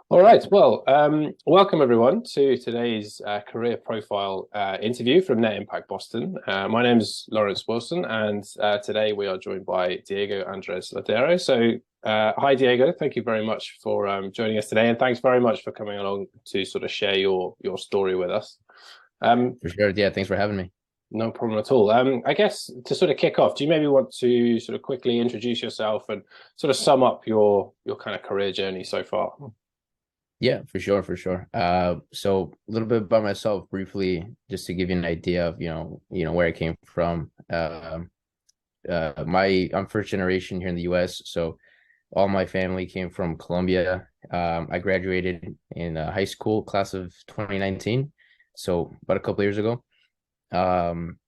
All right. Well, welcome everyone to today's career profile interview from Net Impact Boston. My name is Lawrence Wilson, and today we are joined by Diego Andres Ladino. Hi, Diego. Thank you very much for joining us today, and thanks very much for coming along to sort of share your story with us. For sure. Yeah, thanks for having me. No problem at all. I guess to sort of kick off, do you maybe want to sort of quickly introduce yourself and sort of sum up your kind of career journey so far? Yeah, for sure, for sure. So a little bit about myself briefly, just to give you an idea of, where I came from. I'm first generation here in the US, so all my family came from Colombia. I graduated in high school class of 2019, so about a couple years ago. Um,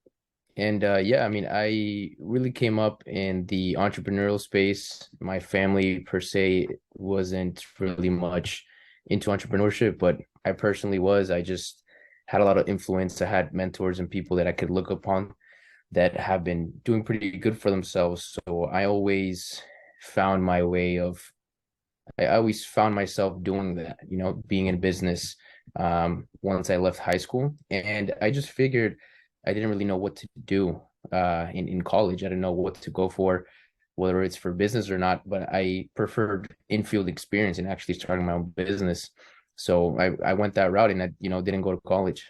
yeah, I mean, I really came up in the entrepreneurial space. My family per se wasn't really much into entrepreneurship, but I personally was. I just had a lot of influence. I had mentors and people that I could look upon that have been doing pretty good for themselves. So I always found myself doing that, being in business once I left high school. And I just figured I didn't really know what to do in college. I didn't know what to go for, whether it's for business or not, but I preferred in-field experience and actually starting my own business. So I went that route and I, didn't go to college.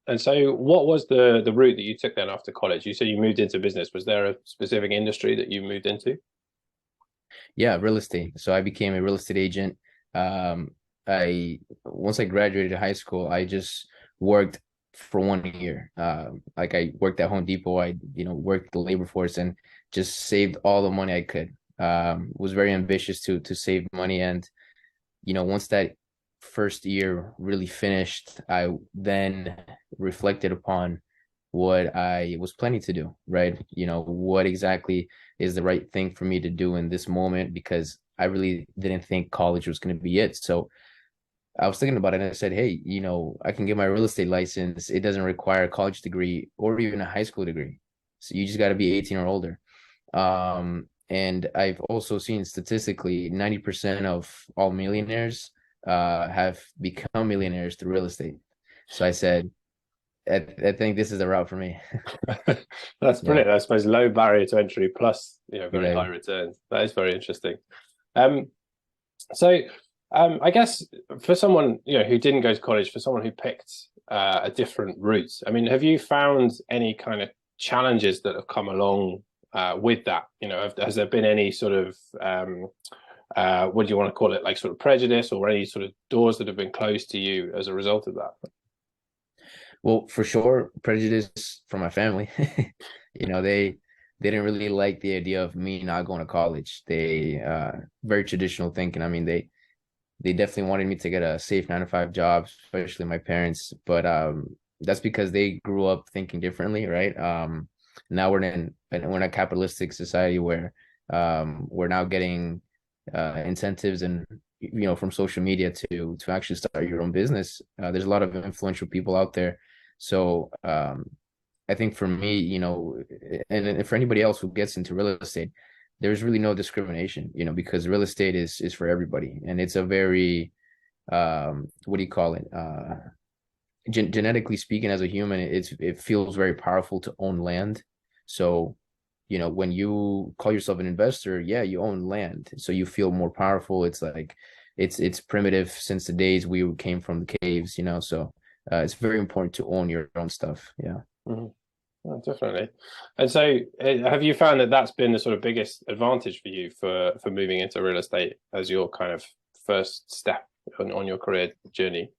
And so, what was the route that you took then after college? You said you moved into business. Was there a specific industry that you moved into? Yeah, real estate. So I became a real estate agent. I Once I graduated high school, I just worked for 1 year. Like I worked at Home Depot. I, worked the labor force and just saved all the money I could. Was very ambitious to save money, and once that first year really finished, I then reflected upon what I was planning to do, right? What exactly is the right thing for me to do in this moment, because I really didn't think college was going to be it. So I was thinking about it and I said, hey, I can get my real estate license. It doesn't require a college degree or even a high school degree. So you just got to be 18 or older. And I've also seen statistically 90% of all millionaires have become millionaires through real estate. So I said, I think this is the route for me. That's Yeah, brilliant. I suppose low barrier to entry plus very high exactly. returns. That is very interesting. Um, so I guess for someone who didn't go to college, for someone who picked a different route, I mean, have you found any kind of challenges that have come along with that? Has there been any sort of what do you want to call it, like sort of prejudice or any sort of doors that have been closed to you as a result of that? Well, for sure, prejudice from my family. They didn't really like the idea of me not going to college. They very traditional thinking. I mean, they definitely wanted me to get a safe 9 to 5 job, especially my parents. But that's because they grew up thinking differently, right? Now we're in a capitalistic society where we're now getting incentives and from social media to actually start your own business. There's a lot of influential people out there, so I think for me, and for anybody else who gets into real estate, there's really no discrimination, because real estate is for everybody, and it's a very what do you call it? Genetically speaking, as a human, it feels very powerful to own land. So, when you call yourself an investor, yeah, you own land, so you feel more powerful. It's like it's primitive since the days we came from the caves, so it's very important to own your own stuff. Yeah. Mhm. Oh, definitely. And so, have you found that that's been the sort of biggest advantage for you for moving into real estate as your kind of first step on your career journey?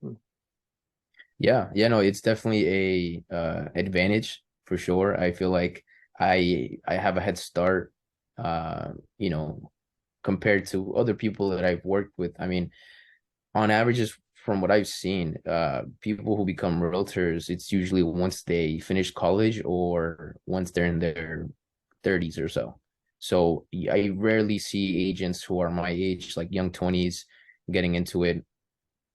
Yeah, no, it's definitely a advantage for sure. I feel like I have a head start, uh, you know, compared to other people that I've worked with. I mean, on averages, from what I've seen, people who become realtors, it's usually once they finish college or once they're in their 30s or so. So I rarely see agents who are my age, like young 20s, getting into it,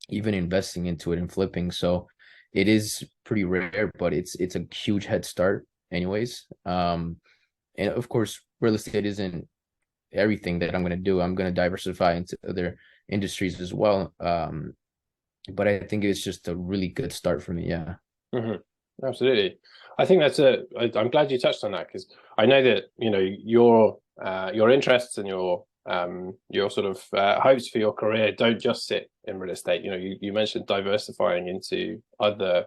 even investing into it and flipping. So it is pretty rare, but it's a huge head start anyways. And of course, real estate isn't everything that I'm going to do. I'm going to diversify into other industries as well. But I think it's just a really good start for me. Yeah. Hmm. Absolutely. I think I'm glad you touched on that, because I know that, your interests and your sort of hopes for your career don't just sit in real estate. You mentioned diversifying into other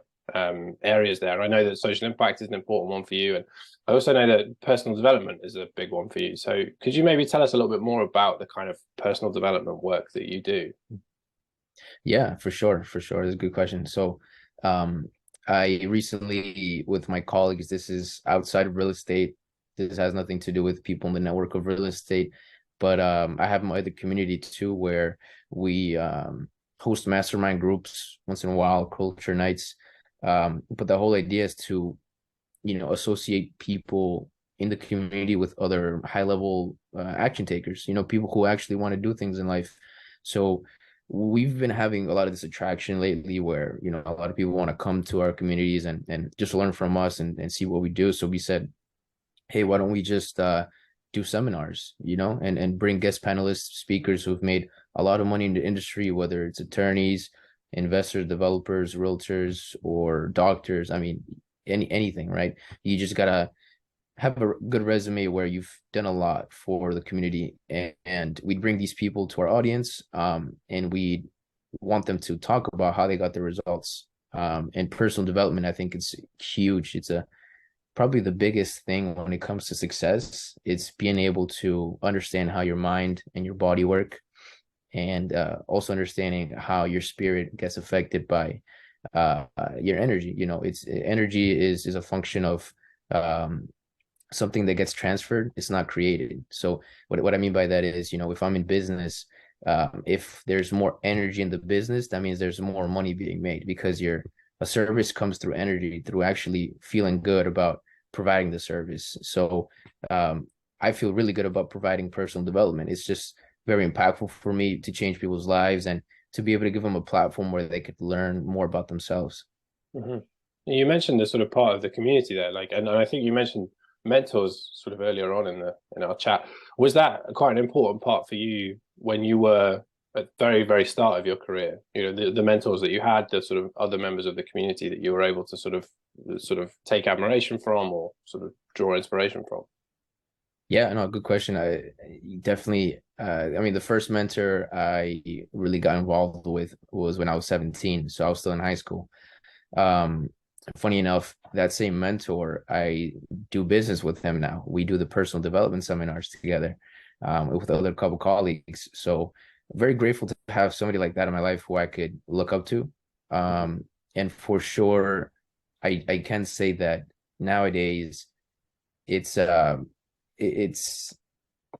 areas there. I know that social impact is an important one for you, and I also know that personal development is a big one for you. So could you maybe tell us a little bit more about the kind of personal development work that you do? Yeah, for sure. For sure. That's a good question. So, um, I recently, with my colleagues, this is outside of real estate. This has nothing to do with people in the network of real estate, but I have my other community too, where we host mastermind groups once in a while, culture nights. But the whole idea is to, associate people in the community with other high level action takers, people who actually want to do things in life. So we've been having a lot of this attraction lately where, a lot of people want to come to our communities and just learn from us and see what we do. So we said, hey, why don't we just do seminars, and bring guest panelists, speakers who've made a lot of money in the industry, whether it's attorneys, investors, developers, realtors, or doctors. I mean, anything, right? You just gotta have a good resume where you've done a lot for the community, and we'd bring these people to our audience, and we want them to talk about how they got the results. And personal development, I think it's huge. It's probably the biggest thing when it comes to success. It's being able to understand how your mind and your body work, and also understanding how your spirit gets affected by your energy. It's energy is a function of something that gets transferred. It's not created. So what I mean by that is, if I'm in business, if there's more energy in the business, that means there's more money being made, because a service comes through energy, through actually feeling good about providing the service. So I feel really good about providing personal development. It's just very impactful for me to change people's lives and to be able to give them a platform where they could learn more about themselves. Hmm. You mentioned the sort of part of the community there, and I think you mentioned mentors sort of earlier on in our chat. Was that quite an important part for you when you were at the very, very start of your career? The mentors that you had, the sort of other members of the community that you were able to sort of take admiration from or sort of draw inspiration from? Yeah, no, good question. I definitely, I mean, the first mentor I really got involved with was when I was 17. So I was still in high school. Um, Funny enough, that same mentor, I do business with him now. We do the personal development seminars together, with other couple colleagues. So very grateful to have somebody like that in my life who I could look up to. And for sure, I can say that nowadays it's it's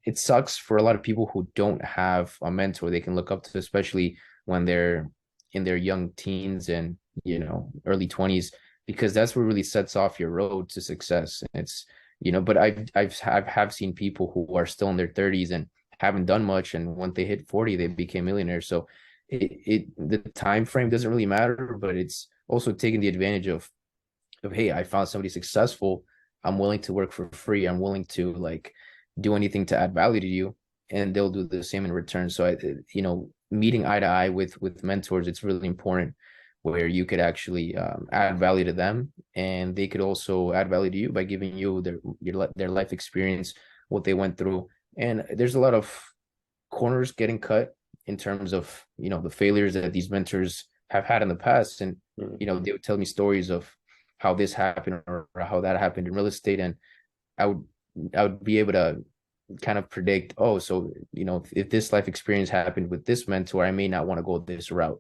it sucks for a lot of people who don't have a mentor they can look up to, especially when they're in their young teens and early 20s, because that's what really sets off your road to success. It's but I've seen people who are still in their 30s and haven't done much, and when they hit 40 they became millionaires. So the time frame doesn't really matter, but it's also taking the advantage of, hey, I found somebody successful. I'm willing to work for free. I'm willing to like do anything to add value to you, and they'll do the same in return. So meeting eye to eye with mentors, it's really important, where you could actually add value to them, and they could also add value to you by giving you their life experience, what they went through. And there's a lot of corners getting cut in terms of the failures that these mentors have had in the past, and they would tell me stories of how this happened or how that happened in real estate, and I would be able to kind of predict, oh, so if this life experience happened with this mentor, I may not want to go this route.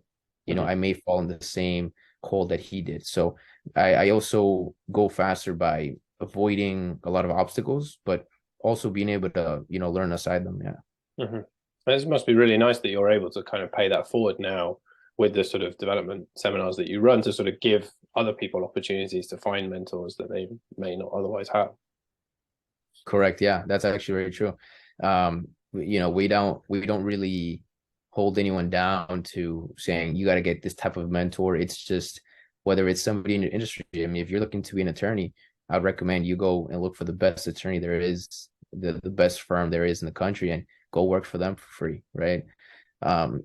I may fall in the same hole that he did. So I also go faster by avoiding a lot of obstacles, but also being able to learn aside them. Yeah. Mm-hmm. This must be really nice that you're able to kind of pay that forward now with the sort of development seminars that you run, to sort of give other people opportunities to find mentors that they may not otherwise have. Correct. Yeah, that's actually very true. We don't really hold anyone down to saying you got to get this type of mentor. It's just whether it's somebody in your industry. I mean, if you're looking to be an attorney, I'd recommend you go and look for the best attorney there is the best firm there is in the country and go work for them for free, right?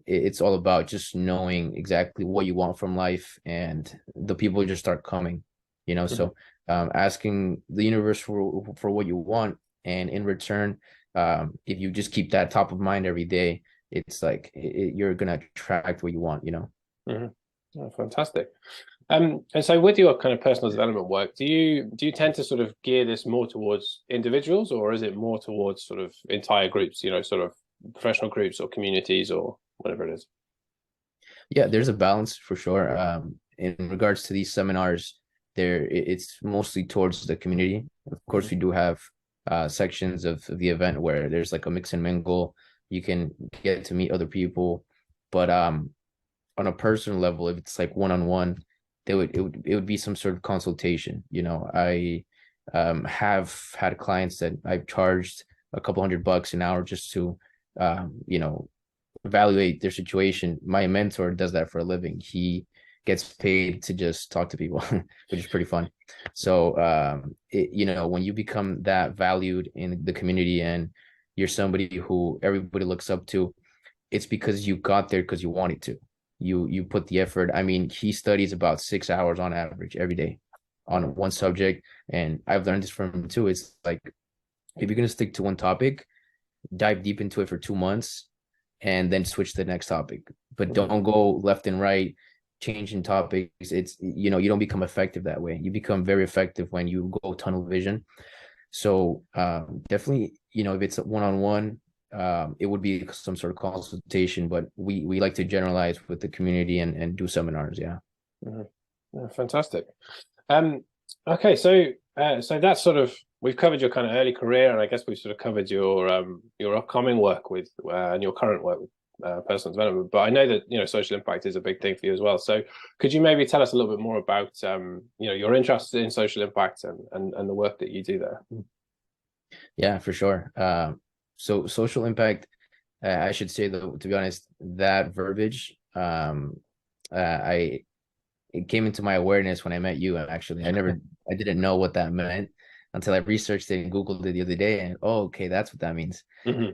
It's all about just knowing exactly what you want from life, and the people just start coming, you know. Hmm. So asking the universe for what you want, and in return, if you just keep that top of mind every day, it's like you're gonna attract what you want, you know. Hmm. Oh, fantastic. And so with your kind of personal development work, do you tend to sort of gear this more towards individuals, or is it more towards sort of entire groups, sort of professional groups or communities or whatever it is? Yeah, there's a balance for sure. In regards to these seminars, it's mostly towards the community. Of course, Hmm. we do have sections of the event where there's like a mix and mingle. You can get to meet other people, but on a personal level, if it's like one on one, it would be some sort of consultation. You know, I have had clients that I've charged a couple $100 an hour just to you know, evaluate their situation. My mentor does that for a living. He gets paid to just talk to people, which is pretty fun. So, you know, when you become that valued in the community and you're somebody who everybody looks up to, it's because you got there because you wanted to. You put the effort. I mean, he studies about 6 hours on average every day on one subject, and I've learned this from him too. It's like if you're gonna stick to one topic, dive deep into it for 2 months and then switch to the next topic. But Hmm. don't go left and right, changing topics. It's, you know, you don't become effective that way. You become very effective when you go tunnel vision. So definitely, you know, if it's one on one, it would be some sort of consultation, but we like to generalize with the community and do seminars. Yeah. Hmm. Yeah, fantastic. Um, okay, so that's sort of we've covered your kind of early career, and I guess we've sort of covered your upcoming work with and your current work with personal development. But I know that social impact is a big thing for you as well. So could you maybe tell us a little bit more about your interest in social impact and the work that you do there? Yeah, for sure. So social impact, I should say though, to be honest, that verbiage, I it came into my awareness when I met you. Actually, I didn't know what that meant until I researched it and Googled it the other day, and oh, okay, that's what that means. Hmm.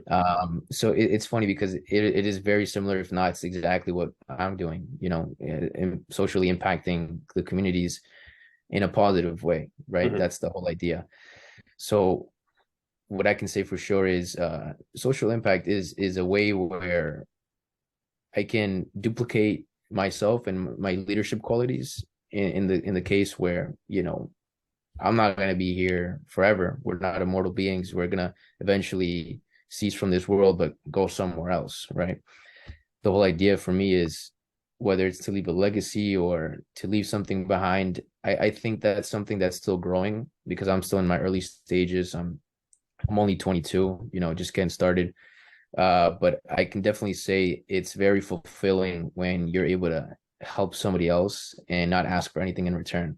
So it's funny because it is very similar, if not, it's exactly what I'm doing. You know, in socially impacting the communities in a positive way, right? Hmm. That's the whole idea. So what I can say for sure is social impact is a way where I can duplicate myself and my leadership qualities in the case where, you know, I'm not gonna be here forever. We're not immortal beings. We're gonna eventually cease from this world, but go somewhere else, right? The whole idea for me is whether it's to leave a legacy or to leave something behind. I think that's something that's still growing because I'm still in my early stages. I'm only 22, you know, just getting started. But I can definitely say it's very fulfilling when you're able to help somebody else and not ask for anything in return.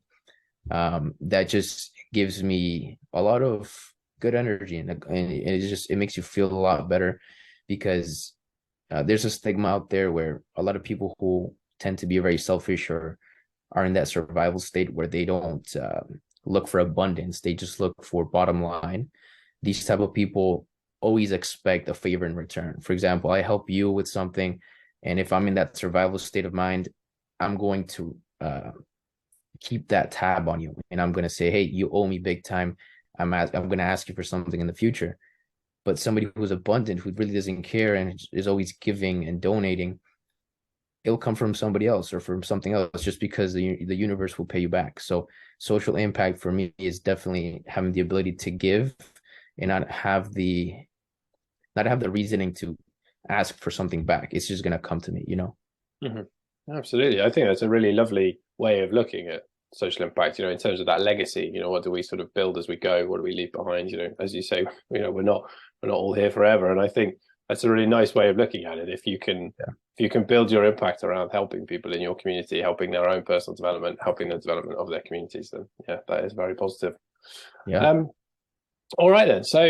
That just gives me a lot of good energy, and it makes you feel a lot better because there's a stigma out there where a lot of people who tend to be very selfish or are in that survival state where they don't look for abundance, they just look for bottom line. These type of people always expect a favor in return. For example, I help you with something, and if I'm in that survival state of mind, I'm going to keep that tab on you, and I'm going to say, hey, you owe me big time. I'm going to ask you for something in the future. But somebody who's abundant, who really doesn't care and is always giving and donating, it'll come from somebody else or from something else just because the universe will pay you back. So social impact for me is definitely having the ability to give and not have the reasoning to ask for something back. It's just gonna come to me, you know. Hmm. Absolutely. I think that's a really lovely way of looking at social impact, in terms of that legacy. What do we sort of build as we go? What do we leave behind? As you say, we're not all here forever. And I think that's a really nice way of looking at it. If you can build your impact around helping people in your community, helping their own personal development, helping the development of their communities, then yeah, that is very positive. Yeah. Um, All right then. So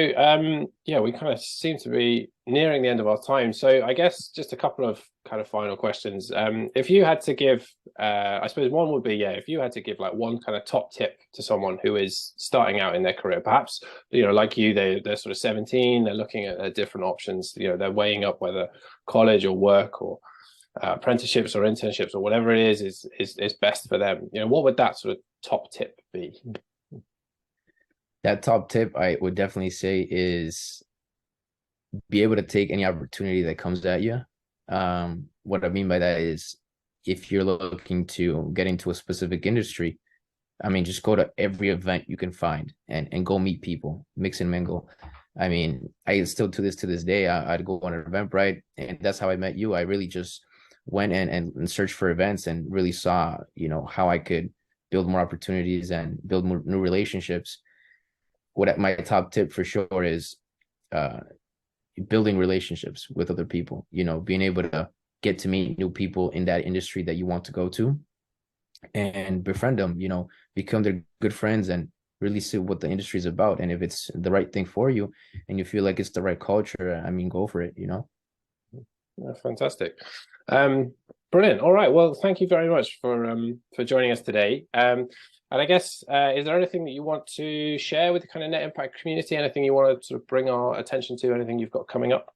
yeah, we kind of seem to be nearing the end of our time. So I guess just a couple of kind of final questions. If you had to give, I suppose one would be, yeah, if you had to give like one kind of top tip to someone who is starting out in their career, perhaps, like you, they're sort of 17, they're looking at different options, they're weighing up whether college or work or apprenticeships or internships or whatever it is best for them. What would that sort of top tip be? That top tip I would definitely say is be able to take any opportunity that comes at you. What I mean by that is if you're looking to get into a specific industry, I mean, just go to every event you can find and go meet people, mix and mingle. I mean, I still to this day, I'd go on an Eventbrite, and that's how I met you. I really just went and searched for events and really saw, how I could build more opportunities and build more new relationships. What my top tip for sure is building relationships with other people, being able to get to meet new people in that industry that you want to go to and befriend them, become their good friends and really see what the industry is about. And if it's the right thing for you and you feel like it's the right culture, I mean, go for it. Yeah, fantastic. Brilliant. All right. Well, thank you very much for joining us today. And I guess, is there anything that you want to share with the kind of net impact community? Anything you want to sort of bring our attention to? Anything you've got coming up?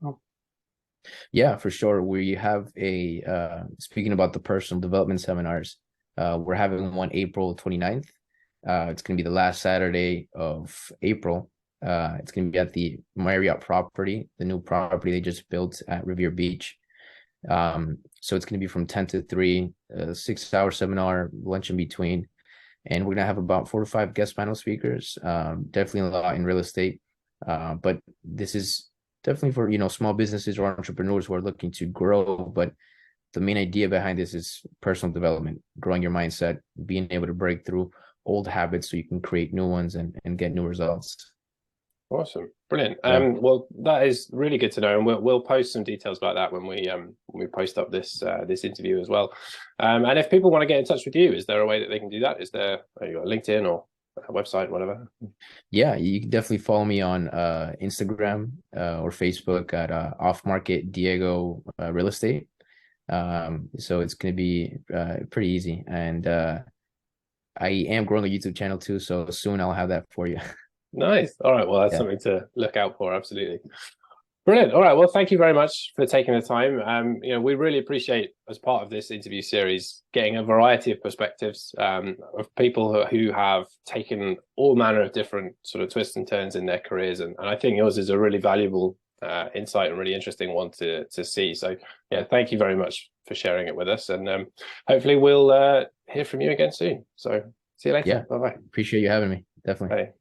Yeah, for sure. We have speaking about the personal development seminars, we're having one April 29th. It's going to be the last Saturday of April. It's going to be at the Marriott property, the new property they just built at Revere Beach. So it's going to be from 10 to 3, 6-hour seminar, lunch in between. And we're going to have about 4 to 5 guest panel speakers, definitely a lot in real estate. But this is definitely for, small businesses or entrepreneurs who are looking to grow. But the main idea behind this is personal development, growing your mindset, being able to break through old habits so you can create new ones and get new results. Awesome, brilliant. Yeah. Well, that is really good to know, and we'll post some details about that when we post up this interview as well. And if people want to get in touch with you, is there a way that they can do that? Is there a LinkedIn or a website, whatever? Yeah, you can definitely follow me on Instagram or Facebook at Off Market Diego Real Estate. So it's going to be pretty easy, and I am growing a YouTube channel too, so soon I'll have that for you. Nice. All right. Well, that's Yeah. something to look out for. Absolutely. Brilliant. All right. Well, thank you very much for taking the time. We really appreciate, as part of this interview series, getting a variety of perspectives of people who have taken all manner of different sort of twists and turns in their careers, and I think yours is a really valuable insight and really interesting one to see. So, yeah, thank you very much for sharing it with us, and hopefully we'll hear from you again soon. So, see you later. Yeah. Bye bye. Appreciate you having me. Definitely. Bye.